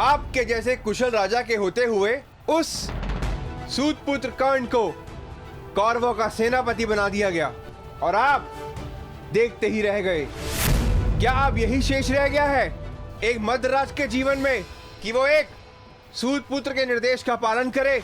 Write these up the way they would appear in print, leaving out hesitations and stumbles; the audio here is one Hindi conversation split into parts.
आपके जैसे कुशल राजा के होते हुए उस सूतपुत्र कर्ण को कौरवों का सेनापति बना दिया गया और आप देखते ही रह गए। क्या अब यही शेष रह गया है एक मध्यराज के जीवन में कि वो एक सूतपुत्र के निर्देश का पालन करे?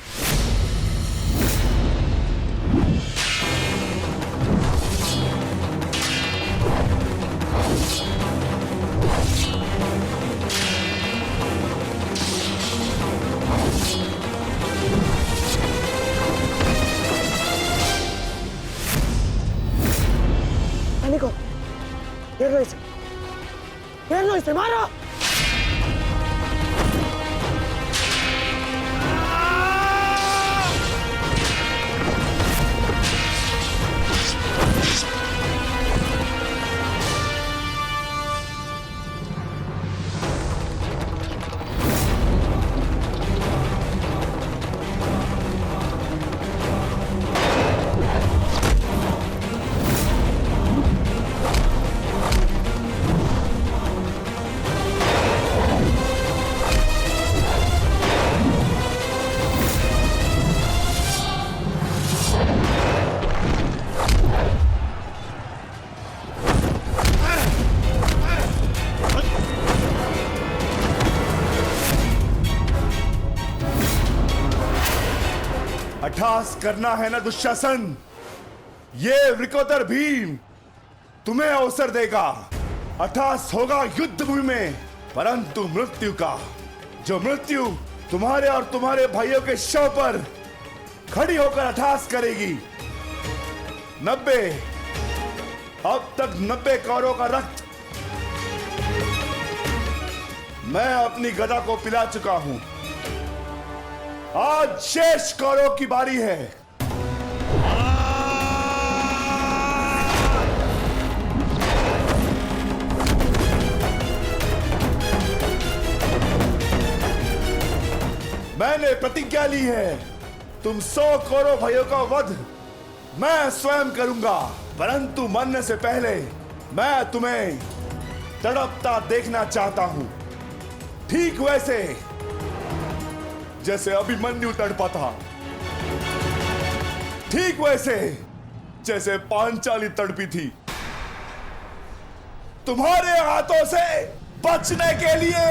घेर लो इसे, मारो। अट्ठास करना है ना दुशासन, ये वृकोदर भीम तुम्हें अवसर देगा। अट्ठास होगा युद्ध भूमि में, परंतु मृत्यु का, जो मृत्यु तुम्हारे और तुम्हारे भाइयों के शव पर खड़ी होकर अट्ठास करेगी। 90 अब तक 90 कौरवों का रक्त मैं अपनी गदा को पिला चुका हूं। आज शेष कौरवों की बारी है। मैंने प्रतिज्ञा ली है, तुम 100 कौरव भाइयों का वध मैं स्वयं करूंगा, परंतु मरने से पहले मैं तुम्हें तड़पता देखना चाहता हूं, ठीक वैसे जैसे अभिमन्यु तड़पा था, ठीक वैसे जैसे पांचाली तड़पी थी। तुम्हारे हाथों से बचने के लिए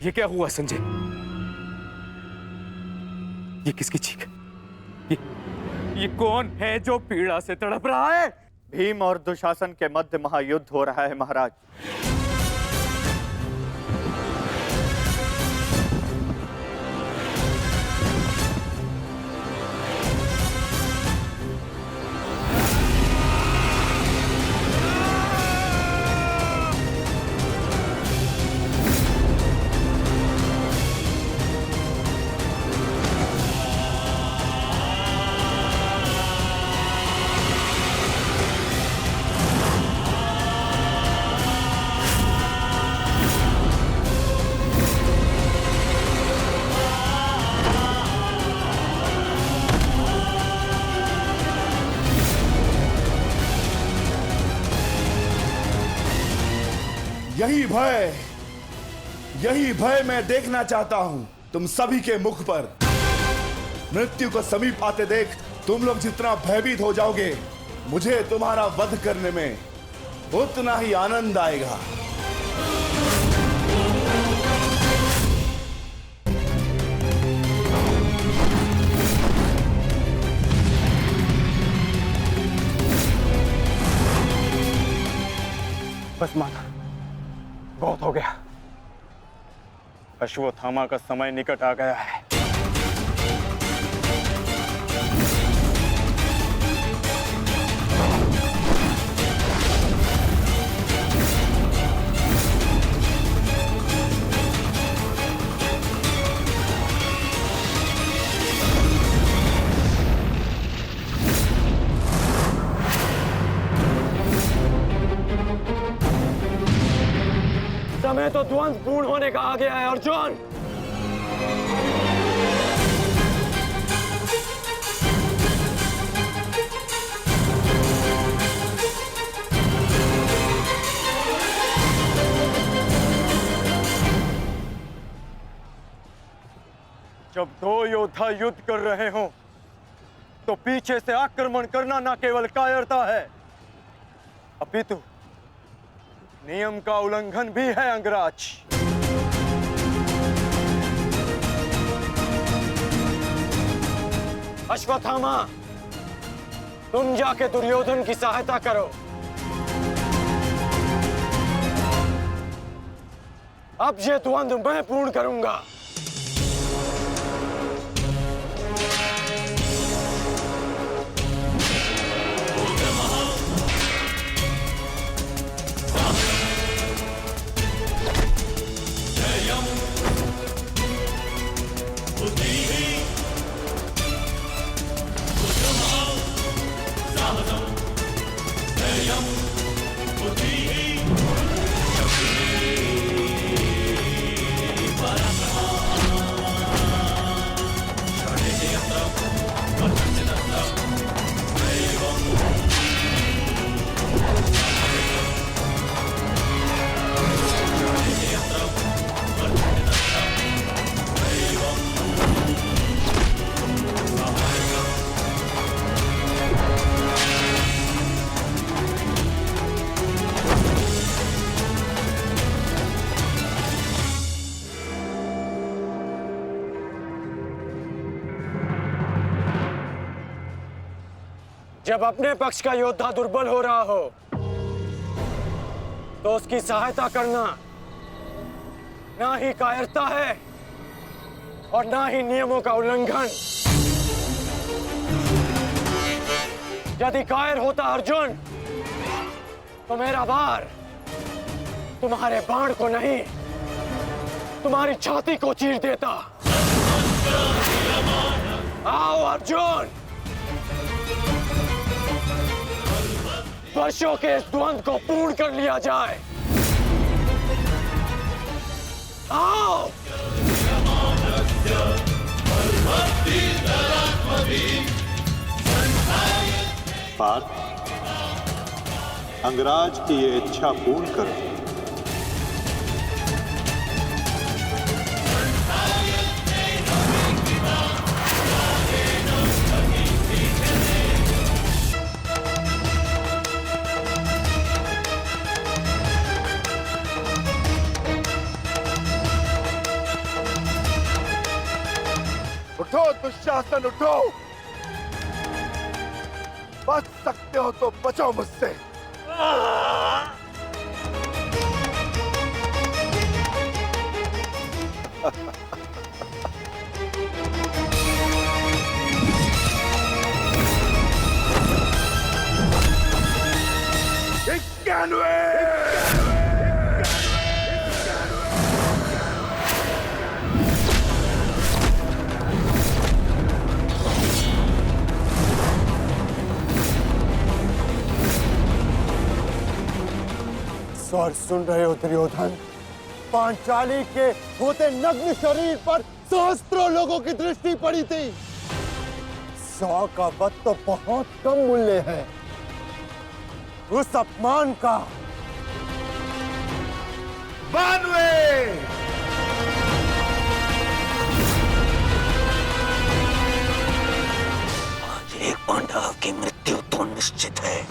ये क्या हुआ संजय? ये किसकी चीख? ये कौन है जो पीड़ा से तड़प रहा है? भीम और दुशासन के मध्य महायुद्ध हो रहा है महाराज। यही भय मैं देखना चाहता हूं तुम सभी के मुख पर। मृत्यु को समीप आते देख तुम लोग जितना भयभीत हो जाओगे, मुझे तुम्हारा वध करने में उतना ही आनंद आएगा। बस माना, बहुत हो गया। अश्वत्थामा का समय निकट आ गया है। समय तो द्वंद्व पूर्ण होने का आ गया है अर्जुन। जब दो योद्धा युद्ध कर रहे हों तो पीछे से आक्रमण करना न केवल कायरता है अपितु नियम का उल्लंघन भी है अंगराज। अश्वत्थामा, तुम जाके दुर्योधन की सहायता करो। अब ये द्वंद्व मैं पूर्ण करूंगा। जब अपने पक्ष का योद्धा दुर्बल हो रहा हो तो उसकी सहायता करना ना ही कायरता है और ना ही नियमों का उल्लंघन। यदि कायर होता अर्जुन तो मेरा बाण तुम्हारे बाण को नहीं तुम्हारी छाती को चीर देता। आओ अर्जुन, वर्षों के इस द्वंद्व को पूर्ण कर लिया जाए। आओ। पार्थ, अंगराज की ये इच्छा पूर्ण करो। उठो दुशासन, उठो। बच सकते हो तो बचो मुझसे। और सुन रहे हो दुर्योधन, पांचाली के होते नग्न शरीर पर सहस्त्रों लोगों की दृष्टि पड़ी थी। 100 का वध तो बहुत कम मूल्य है। उस अपमान का 92 आज एक पांडव की मृत्यु तो निश्चित है।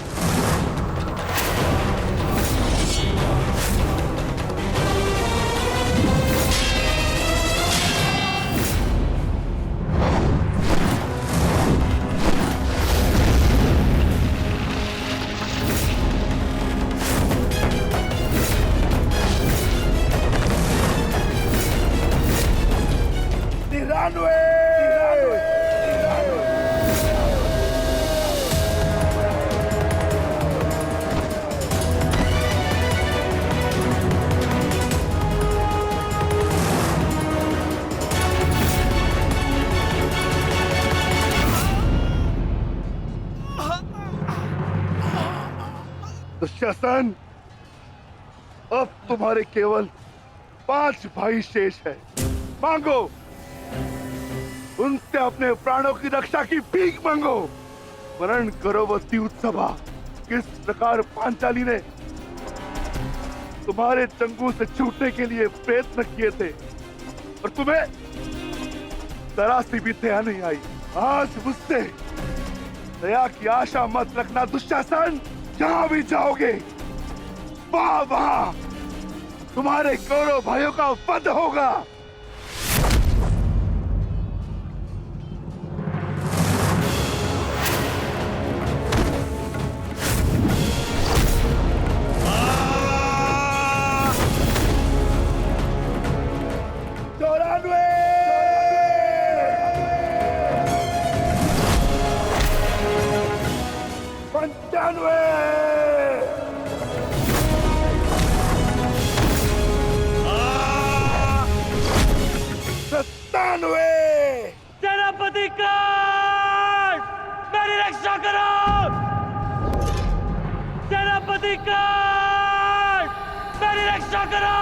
दुशासन, अब तुम्हारे केवल 5 भाई शेष है। मांगो, उनसे अपने प्राणों की रक्षा की भीख मांगो। वर्ण करो वो उत्सवा, किस प्रकार पांचाली ने तुम्हारे चंगू से छूटने के लिए प्रयत्न किए थे और तुम्हें जरा सी भी दया नहीं आई। आज मुझसे दया की आशा मत रखना दुशासन। जहां भी जाओगे वहां तुम्हारे कौरव भाइयों का वध होगा। सेनापति काट, मेरी रक्षा करो। सेनापति काट, मेरी रक्षा करो।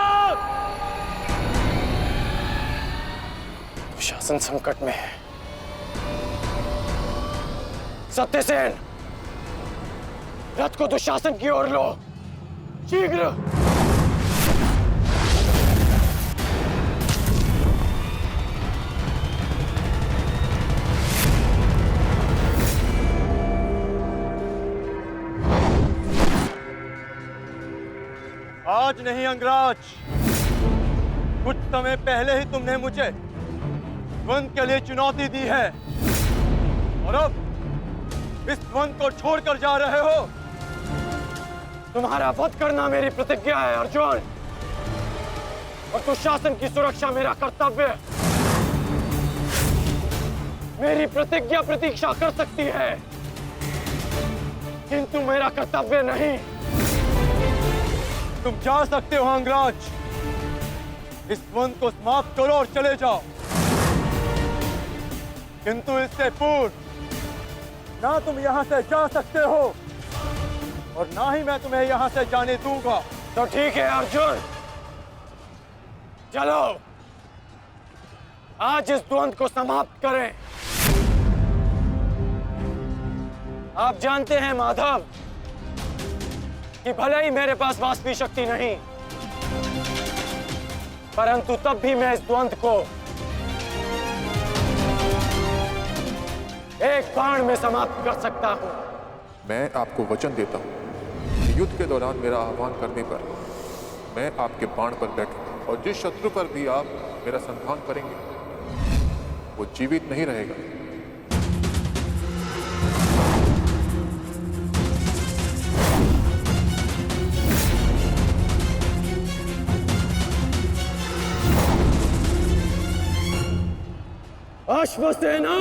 शासन संकट में है। सत्यसेन, रथ को दुशासन की ओर लो, शीघ्र। आज नहीं अंगराज, कुछ समय पहले ही तुमने मुझे द्वंद के लिए चुनौती दी है और अब इस द्वंद को छोड़कर जा रहे हो। तुम्हारा वध करना मेरी प्रतिज्ञा है अर्जुन, और दुशासन की सुरक्षा मेरा कर्तव्य है। मेरी प्रतिज्ञा प्रतीक्षा कर सकती है, किंतु मेरा कर्तव्य नहीं। तुम जा सकते हो अंगराज, इस द्वंद को समाप्त करो और चले जाओ, किंतु इससे पूर्व ना तुम यहां से जा सकते हो और ना ही मैं तुम्हें यहां से जाने दूंगा। तो ठीक है अर्जुन, चलो आज इस द्वंद को समाप्त करें। आप जानते हैं माधव कि भले ही मेरे पास वास्तविक शक्ति नहीं, परंतु तब भी मैं इस द्वंद को एक बाण में समाप्त कर सकता हूं। मैं आपको वचन देता हूं कि युद्ध के दौरान मेरा आह्वान करने पर मैं आपके बाण पर बैठूंगा और जिस शत्रु पर भी आप मेरा संधान करेंगे वो जीवित नहीं रहेगा। अश्वसेना,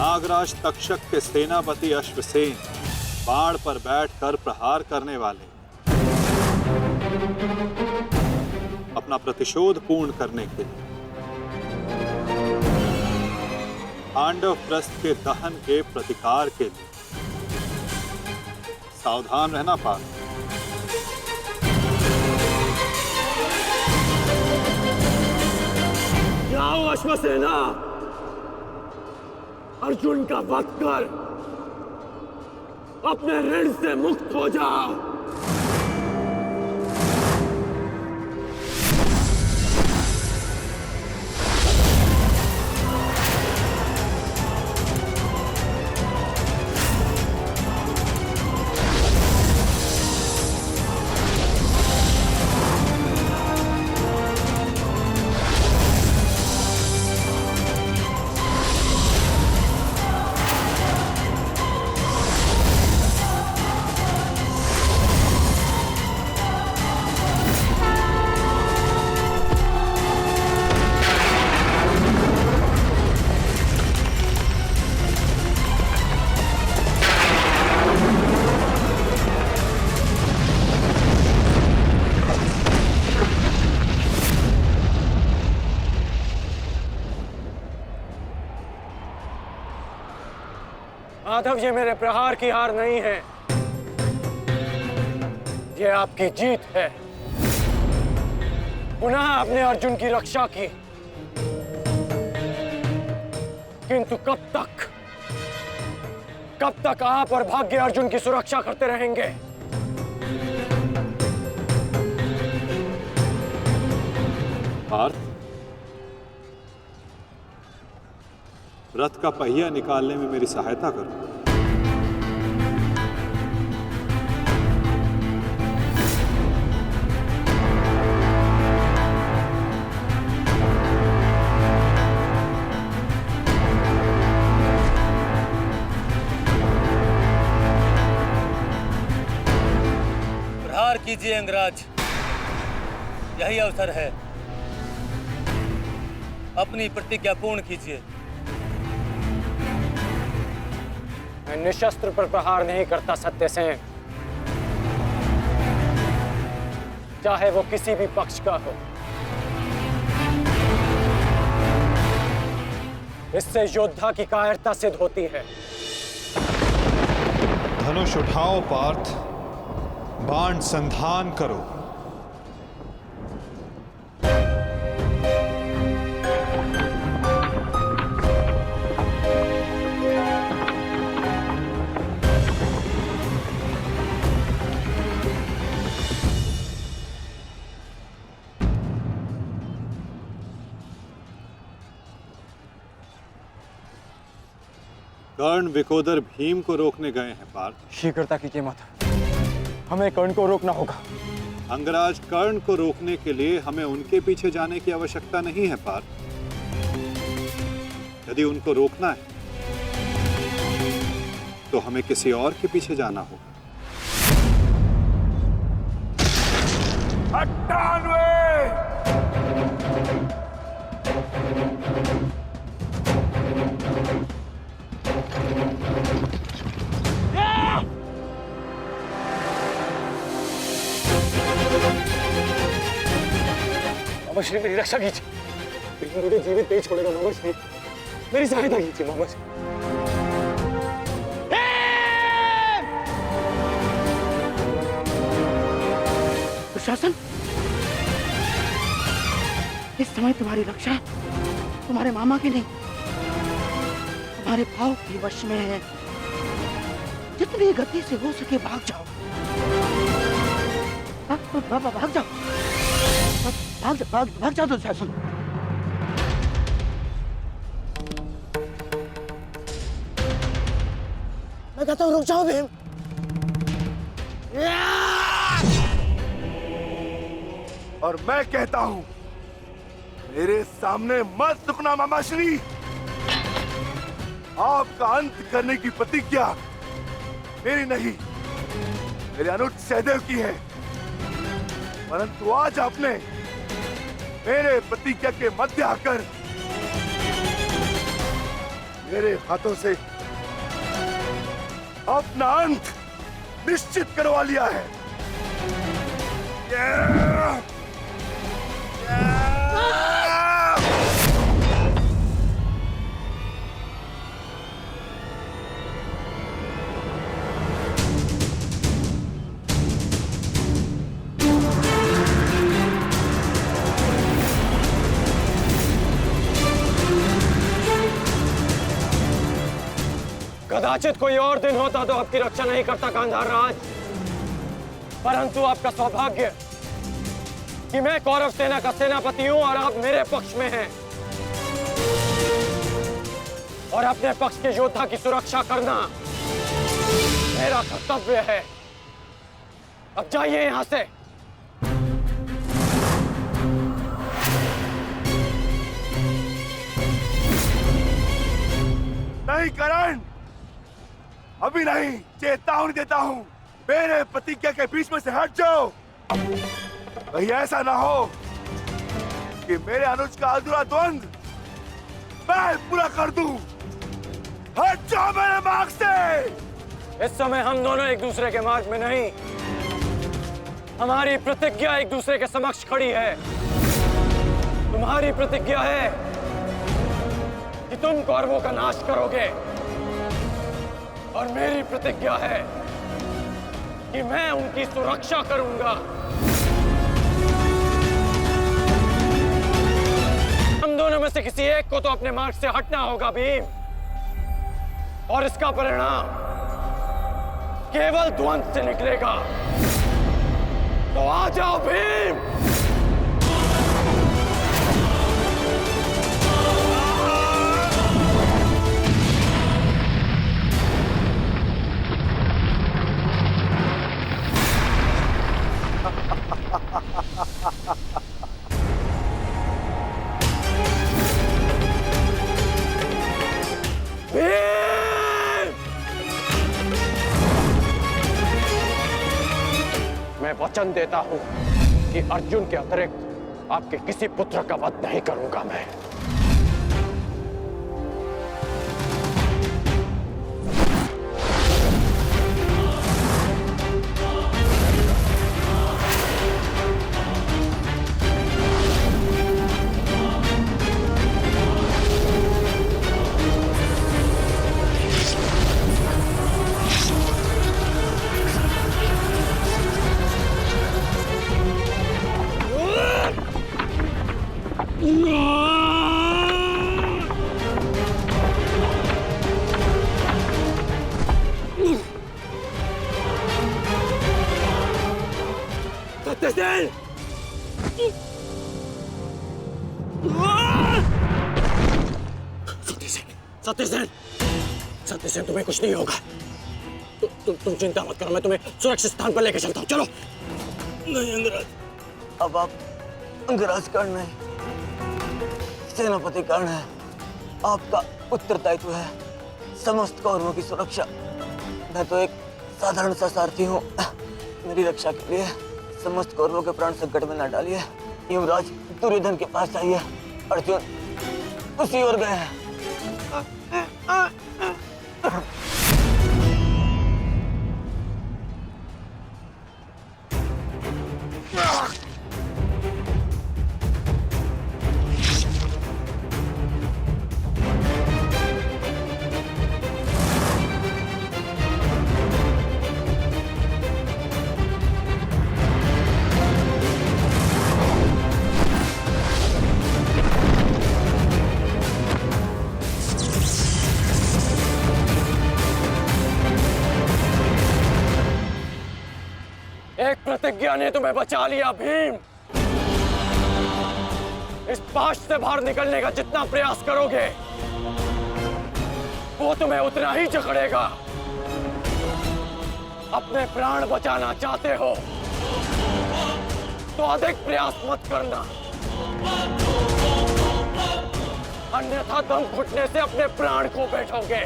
नागराज तक्षक के सेनापति अश्वसेन बाण पर बैठकर प्रहार करने वाले अपना प्रतिशोध पूर्ण करने के लिए पांडव प्रस्थ के दहन के प्रतिकार के लिए सावधान रहना पार्थ। जाओ अश्वसेना, अर्जुन का वध कर अपने ऋण से मुक्त हो जाओ। जाधव, ये मेरे प्रहार की हार नहीं है, ये आपकी जीत है। पुनः आपने अर्जुन की रक्षा की, किंतु कब तक आप और भाग्य अर्जुन की सुरक्षा करते रहेंगे? पार्थ, रथ का पहिया निकालने में मेरी सहायता करो। प्रहार कीजिए अंगराज, यही अवसर है, अपनी प्रतिज्ञा पूर्ण कीजिए। मैं निशस्त्र पर प्रहार नहीं करता सत्यसेन, चाहे वो किसी भी पक्ष का हो। इससे योद्धा की कायरता सिद्ध होती है। धनुष उठाओ पार्थ, बाण संधान करो। कर्ण विकोदर भीम को रोकने गए हैं पार्थ। शीघ्रता कीजिए माता, हमें कर्ण को रोकना होगा। अंगराज, कर्ण को रोकने के लिए हमें उनके पीछे जाने की आवश्यकता नहीं है पार्थ। यदि उनको रोकना है तो हमें किसी और के पीछे जाना होगा। 98 मामा श्री, मेरी रक्षा कीजिए, मुझे जीवित नहीं छोड़ेगा मामा श्री, मेरी सहायता कीजिए मामा श्री। दुशासन, इस समय तुम्हारी रक्षा तुम्हारे मामा की नहीं, तुम्हारे भाव के वश में है। जितनी गति से हो सके भाग जाओ, भाग जाओ, भाग जाओ दुशासन। मैं कहता हूँ रुक जाओ भीम। और मैं कहता हूं मेरे सामने मत रुकना मामाश्री। आपका अंत करने की प्रतिज्ञा मेरी नहीं, मेरे अनुज सहदेव की है। परंतु आज आपने मेरे प्रतिज्ञा के मध्य आकर मेरे हाथों से अपना अंत निश्चित करवा लिया है। कदाचित कोई और दिन होता तो आपकी रक्षा नहीं करता गांधार राज, परंतु आपका सौभाग्य कि मैं कौरव सेना का सेनापति हूं और आप मेरे पक्ष में हैं, और अपने पक्ष के योद्धा की सुरक्षा करना मेरा कर्तव्य है। अब जाइए यहां से। नहीं करण, अभी नहीं, चेतावनी देता हूं, मेरे प्रतिज्ञा के बीच में से हट जाओ। कहीं ऐसा ना हो कि मेरे अनुज का अधूरा द्वंद मैं पूरा कर दूं। हट जाओ मेरे मार्ग से। इस समय हम दोनों एक दूसरे के मार्ग में नहीं, हमारी प्रतिज्ञा एक दूसरे के समक्ष खड़ी है। तुम्हारी प्रतिज्ञा है कि तुम कौरवों का नाश करोगे और मेरी प्रतिज्ञा है कि मैं उनकी सुरक्षा करूंगा। हम दोनों में से किसी एक को तो अपने मार्ग से हटना होगा भीम, और इसका परिणाम केवल ध्वंस से निकलेगा। तो आ जाओ भीम। मैं वचन देता हूं कि अर्जुन के अतिरिक्त आपके किसी पुत्र का वध नहीं करूंगा मैं। सत्यसेन, तुम्हें कुछ नहीं होगा। तुम चिंता मत करो, मैं तुम्हें सुरक्षित स्थान पर लेकर चलता हूँ। चलो। नहीं अंगराज, अब आप अंगराज कर्ण नहीं, सेनापति कर्ण है। आपका उत्तरदायित्व है समस्त कौरवों की सुरक्षा। मैं तो एक साधारण सा सारथी हूँ। मेरी रक्षा के लिए समस्त कौरवों के प्राण संकट में न डालिए। युवराज दुर्योधन के पास आइए, अर्जुन उसी ओर गए हैं। प्रतिज्ञा ने तुम्हें बचा लिया भीम। इस पाश से बाहर निकलने का जितना प्रयास करोगे वो तुम्हें उतना ही जकड़ेगा। अपने प्राण बचाना चाहते हो तो अधिक प्रयास मत करना, अन्यथा दम घुटने से अपने प्राण खो बैठोगे।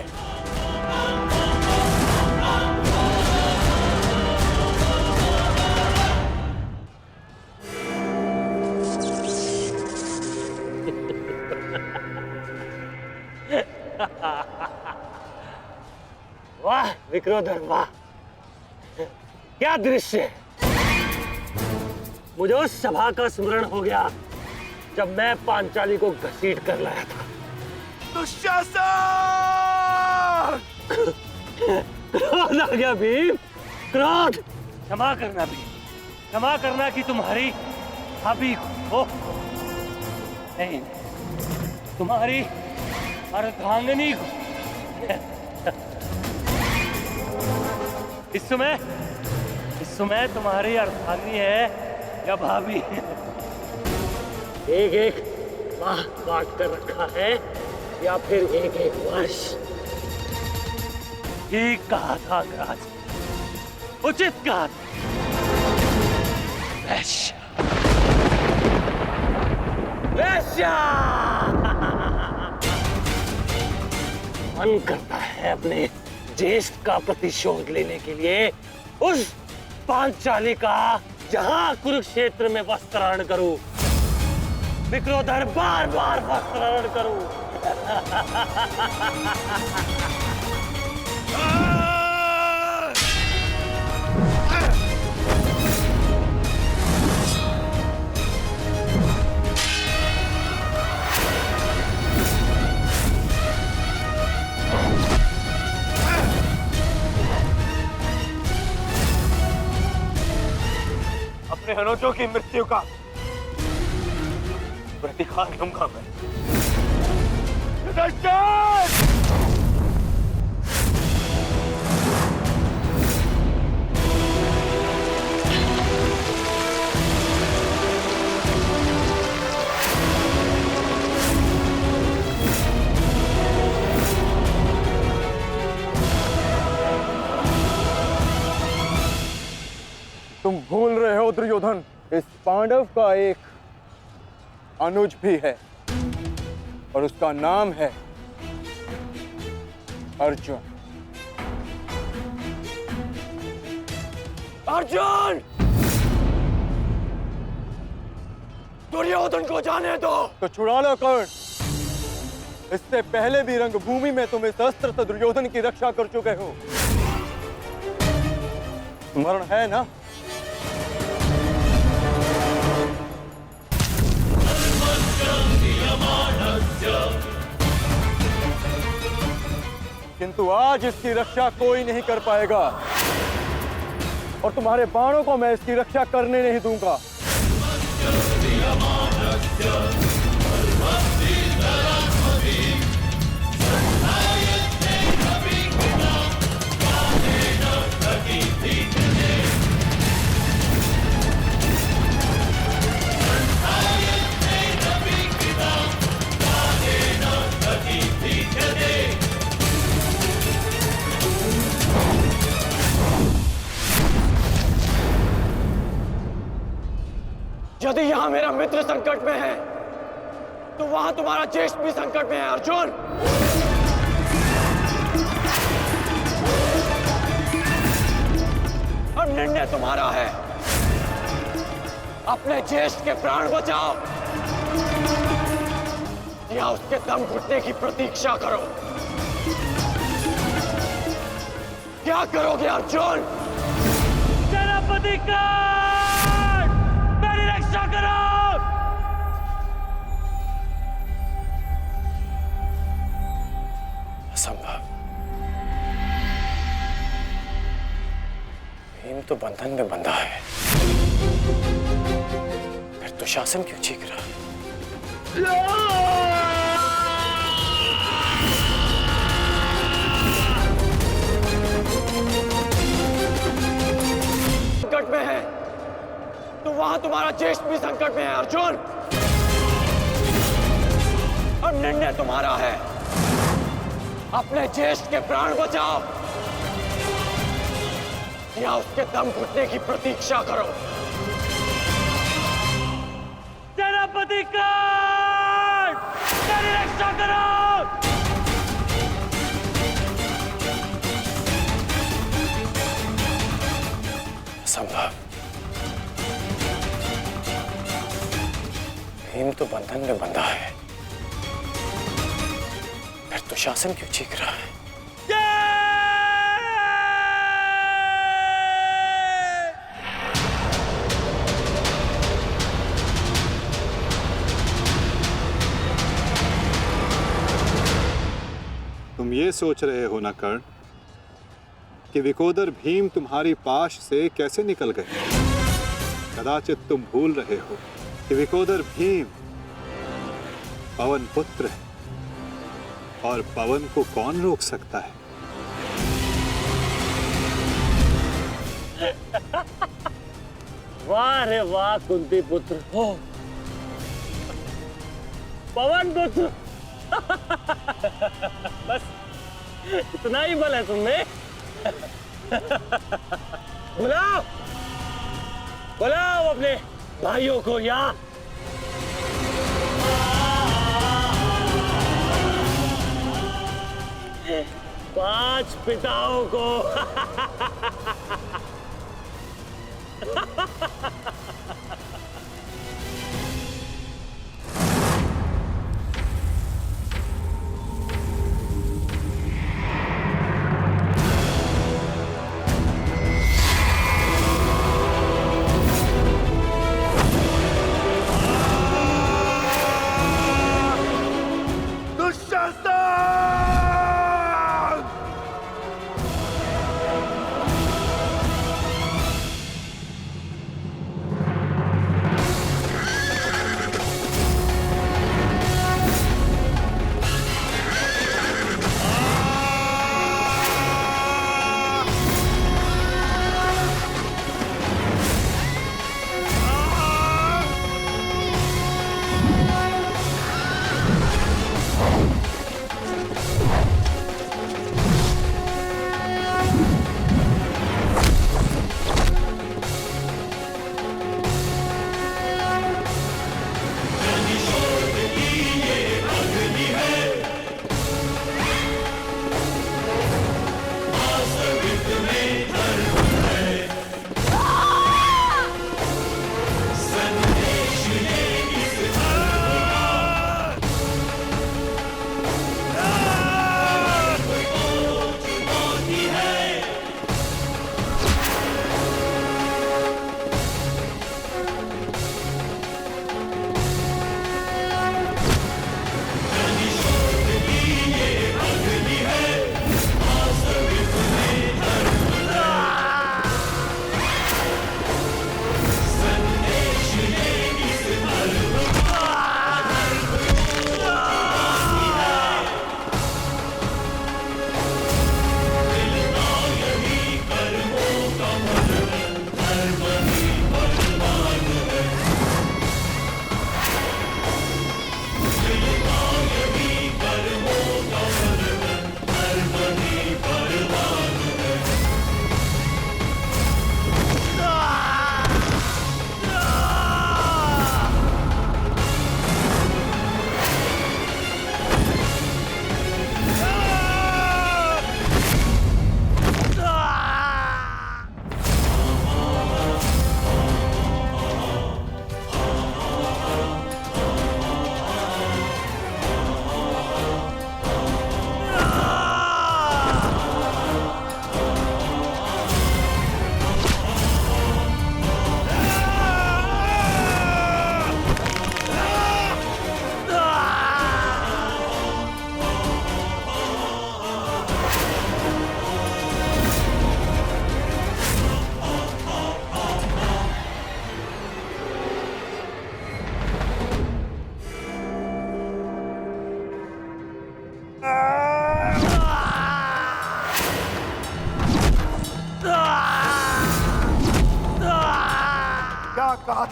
वाह विक्रोधर, वाह क्या दृश्य। मुझे उस सभा का स्मरण हो गया जब मैं पांचाली को घसीट कर लाया था। दुशासन! क्रोध आ गया भीम, क्रोध। क्षमा करना भीम, क्षमा करना कि तुम्हारी भाभी हो, नहीं तुम्हारी अर्धांगिनी को। इस समय तुम्हारी अर्धांगिनी है या भाभी? एक एक माह काट कर रखा है या फिर एक एक वर्ष? ठीक कहा था अंगराज, उचित कहा था। वैश्य, वैश्य। मन करता है अपने ज्येष्ठ का प्रतिशोध लेने के लिए उस पांचाली का जहां कुरुक्षेत्र में वस्त्राहरण करूं, विक्रोधर बार बार वस्त्राहरण करूं। अपने अनुजों की मृत्यु का प्रतिकार लूंगा मैं। तुम भूल रहे हो दुर्योधन, इस पांडव का एक अनुज भी है और उसका नाम है अर्जुन। अर्जुन! दुर्योधन को जाने दो। तो छुड़ा लो कर्ण। इससे पहले भी रंगभूमि में तुम इस अस्त्र से दुर्योधन की रक्षा कर चुके हो। स्मरण है ना? किंतु आज इसकी रक्षा कोई नहीं कर पाएगा और तुम्हारे बाणों को मैं इसकी रक्षा करने नहीं दूंगा। यदि यहां मेरा मित्र संकट में है तो वहां तुम्हारा ज्येष्ठ भी संकट में है अर्जुन। अब निर्णय तुम्हारा है। अपने ज्येष्ठ के प्राण बचाओ या उसके दम घुटने की प्रतीक्षा करो। क्या करोगे अर्जुन? सेनापति का मेरी रक्षा करो। असंभव। भीम तो बंधन में बंधा है, फिर दुशासन क्यों चीख रहा है? संकट में है तो वहां तुम्हारा ज्येष्ठ भी संकट में है अर्जुन। अब निर्णय तुम्हारा है। अपने ज्येष्ठ के प्राण बचाओ या उसके दम घुटने की प्रतीक्षा करो। सेनापति का मेरी रक्षा करो। संभव। भीम तो बंधन में बंधा है, फिर दुशासन क्यों चीख रहा है? तुम ये सोच रहे हो ना कर्ण कि विकोदर भीम तुम्हारी पाश से कैसे निकल गए? कदाचित तुम भूल रहे हो कि विकोदर भीम पवन पुत्र है और पवन को कौन रोक सकता है? वाह रे वाह कुंती पुत्र हो, पवन पुत्र। बस इतना ही बल है तुम्हें। बुलाओ बुलाओ अपने भाइयों को यहाँ। पांच पिताओं को।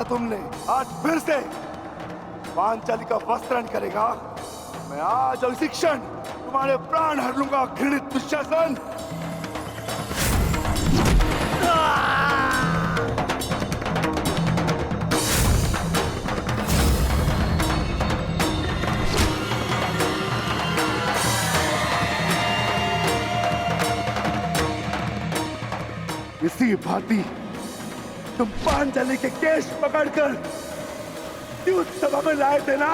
था तुमने, आज फिर से पांचाली का वस्त्रण करेगा। मैं आज और इसी क्षण तुम्हारे प्राण हर लूंगा, घृणित दुशासन। इसी भांति तुम पांचाली के केश पकड़कर युद्ध सभा में लाए थे ना?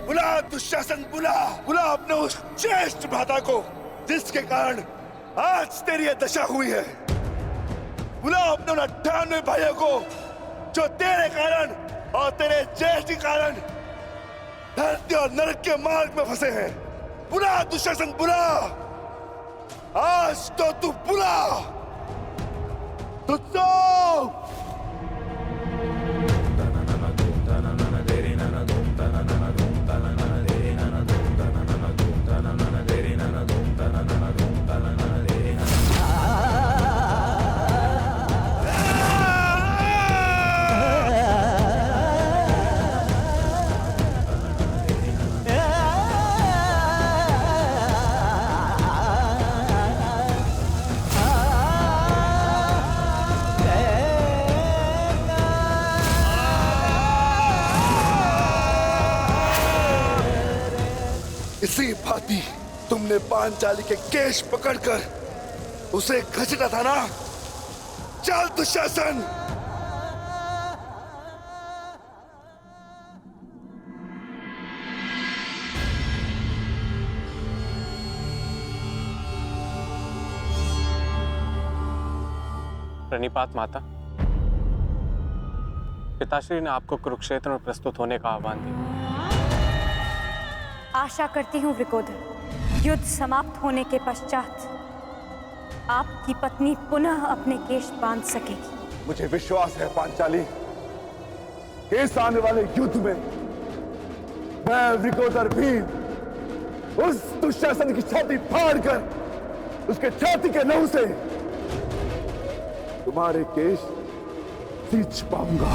बुला दुशासन, बुला बुला अपने उस ज्येष्ठ भ्राता को जिसके कारण आज तेरी यह दशा हुई है। बुलाओ अपने 98 भाइयों को जो तेरे कारण और तेरे ज्येष्ठ के कारण धरती और नरक के मार्ग में फंसे हैं। बुला दुशासन, बुला, आज तो तू बुला तुझको। इसी भांति तुमने पांचाली के केश पकड़कर उसे घसीटा था ना? चल दुशासन। प्रणिपात माता, पिताश्री ने आपको कुरुक्षेत्र में प्रस्तुत होने का आह्वान दिया। आशा करती हूँ वृकोदर, युद्ध समाप्त होने के पश्चात आपकी पत्नी पुनः अपने केश बांध सकेगी। मुझे विश्वास है पांचाली, इस आने वाले युद्ध में मैं वृकोदर भीम उस दुशासन की छाती फाड़कर उसके छाती के नहु से तुम्हारे केश सींच पाऊंगा।